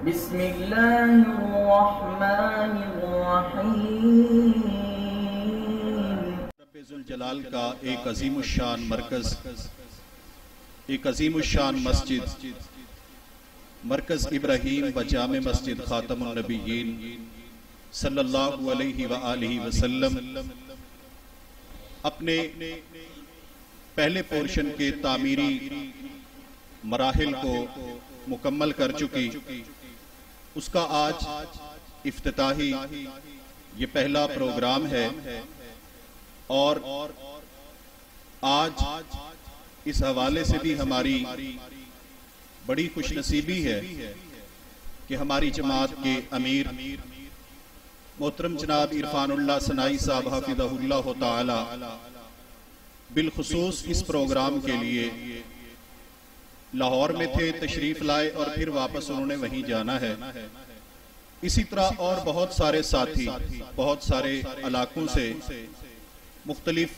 बिस्मिल्लाहिर्रहमानिर्रहीम। रब्बुल जलाल का एक अजीमुश्शान मरकज़, एक अजीमुश्शान मस्जिद मरकज़ इब्राहीम व जामे मस्जिद खातमुन नबिय्यीन सल्लल्लाहु अलैहि व आलिहि वसल्लम अपने पहले पोर्शन के तामीरी मराहिल को मुकम्मल कर चुकी। उसका आज इफ्तिताही ये पहला प्रोग्राम है और आज इस हवाले से भी हमारी बड़ी खुशनसीबी है कि हमारी जमात के अमीर मोहतरम जनाब इरफानुल्लाह सनाई साहब हाफिज़हुल्लाह ताला बिलखुसूस इस प्रोग्राम के लिए लाहौर में थे, तशरीफ लाए और फिर वापस उन्होंने वहीं जाना है। इसी तरह और बहुत सारे साथी बहुत सारे इलाकों से मुख्तलिफ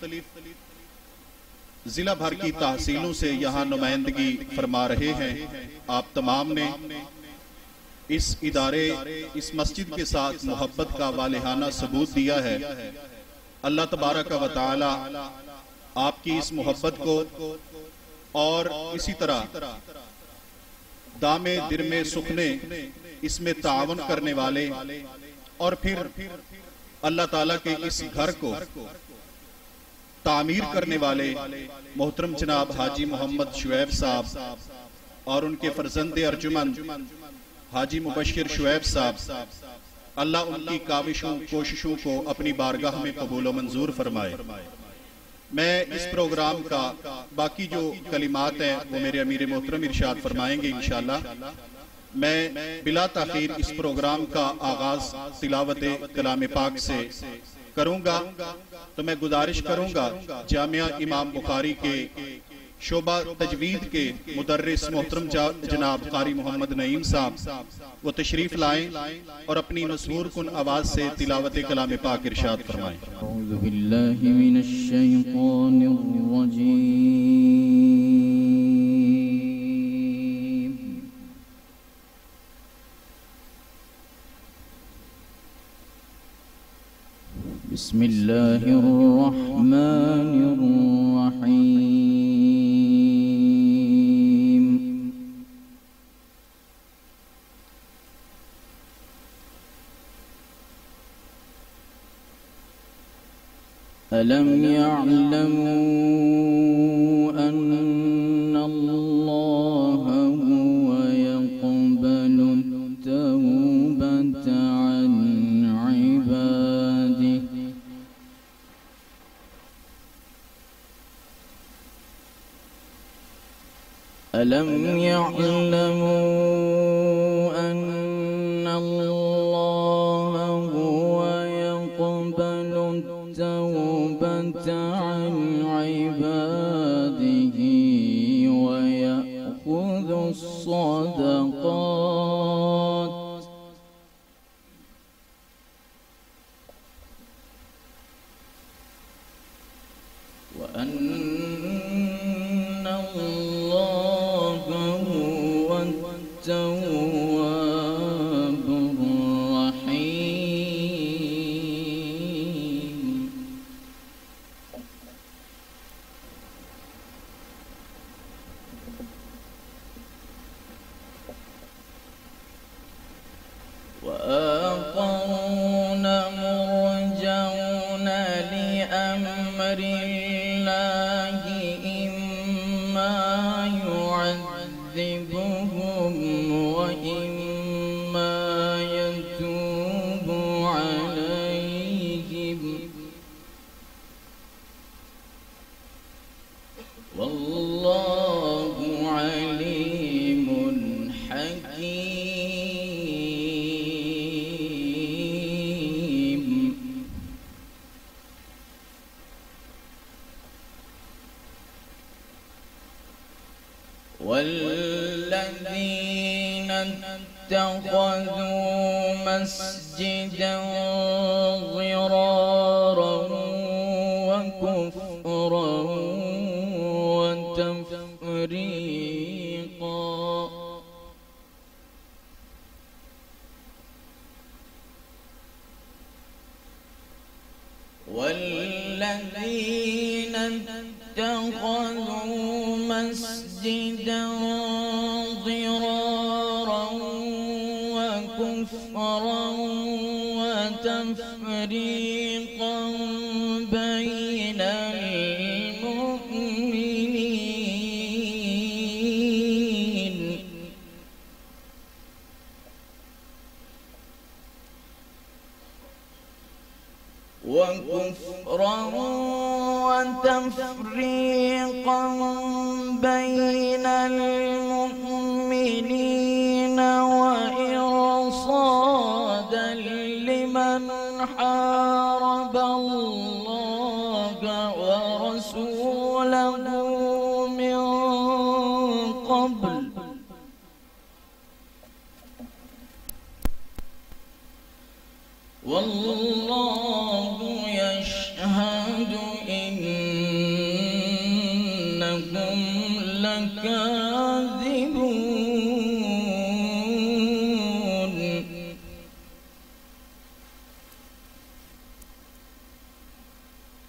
जिला भर की तहसीलों से यहाँ नुमाइंदगी फरमा रहे हैं। आप तमाम ने इस इदारे इस मस्जिद के साथ मोहब्बत का वालिहाना सबूत दिया है। अल्लाह तबारक व तआला आपकी इस मोहब्बत को और इसी तरह दामे दिरमे सुखने इसमें तावन करने वाले और फिर अल्लाह ताला के इस घर को तामीर करने वाले मोहतरम जनाब हाजी मोहम्मद शुएब साहब और उनके फर्जंदे अर्जुमन हाजी मुबश्शिर शुएब साहब, अल्लाह उनकी काविशों कोशिशों को अपनी बारगाह में कबूल व मंजूर फरमाए। मैं इस प्रोग्राम का बाकी जो कलिमात हैं वो मेरे अमीर मोहतरम इरशाद फरमाएंगे इंशाअल्लाह। मैं बिला ताखीर इस प्रोग्राम का आगाज तिलावत कलाम पाक से करूंगा। तो मैं गुजारिश करूंगा जामिया इमाम बुखारी के शोबा तजवीद के मुदर्रिस मोहतरम जनाब कारी मोहम्मद नईम साहब वो तशरीफ लाएं और अपनी मशहूर कुन आवाज से तिलावत कलाम पाक इरशाद फरमाएं। औज़ु बिल्लाहि मिनश शैतानिर रजीम। बिस्मिल्लाहिर रहमानिर रहीम। अलम यअलमू अन्ना अल्लाह हुवा यक़बलु तौबता अन इबादिही। अलम यअलमू अन्ना अल्लाह हुवा यक़बलु तौबता अन इबादिही व यअख़ुज़ु अस्सदक़ात। व अन्ना अल्लाह हुवा अत-तव्वाबुर रहीम। وآخرون مرجون لأمر الله إما يعذبهم وإما يتوب عليهم والله عليم حكيم। والذين اتخذوا مسجدا ضرارا وكفرا وتفريقا الذين اتخذوا مسجدا ضرارا وكفرا وتفريقا بين المؤمنين وإرصادا لمن حارب الله ورسوله من قبل والله يشهد إنهم لكاذبون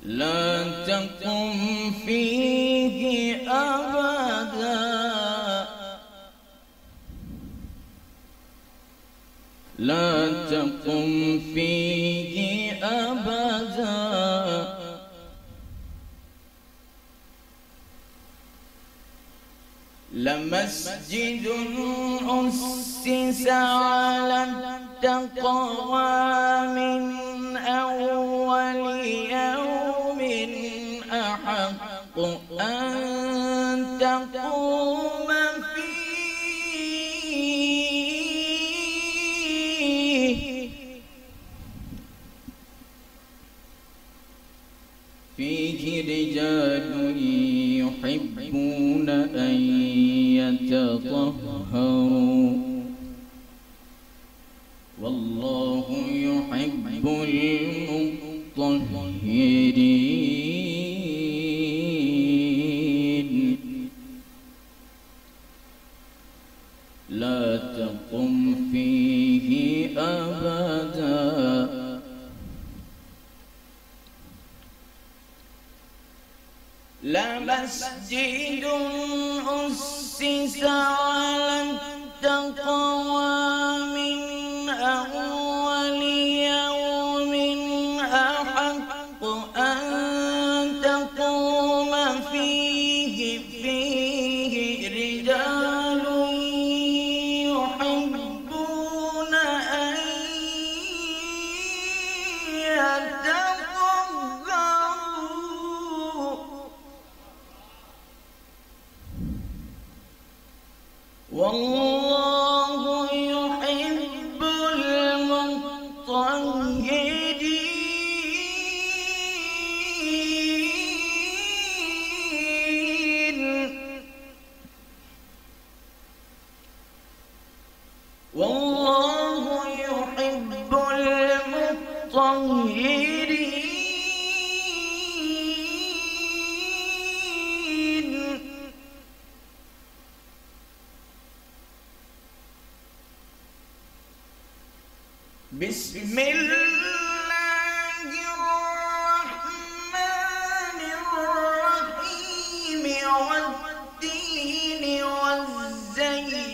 لا تقم فيه أبدا لا تقم فيه أبدا لمسجد أسس على التقوى من أول يوم أحق أن تقوم فيه رجال يحبون أن يتطهروا والله يحب المطهرين لا تقم فيه أبدا لمسجد أسس على التقوى من أول يوم أحق أن تقوم فيه رجال يحبون أن يتطهروا والله يحب المطهرين والله يحب المطهرين بسم الله الرحمن الرحيم والتين والزيتون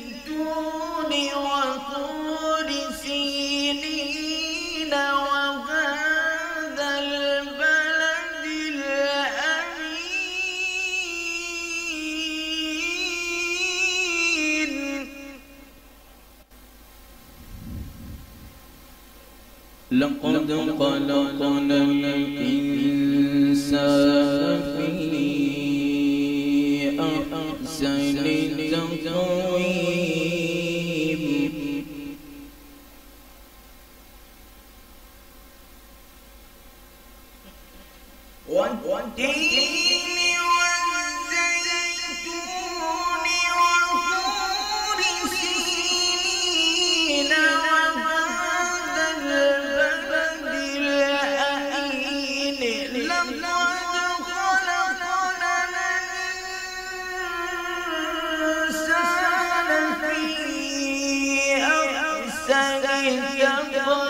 وطور سينين وهذا البلد الأمين لقد خلقنا الإنسان في أحسن تقويم والتين والزيتون وطور سينين وهذا البلد الأمين لقد خلقنا الإنسان في أحسن تقويم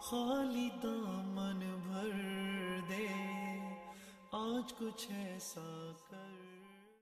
खाली दामन भर दे आज कुछ ऐसा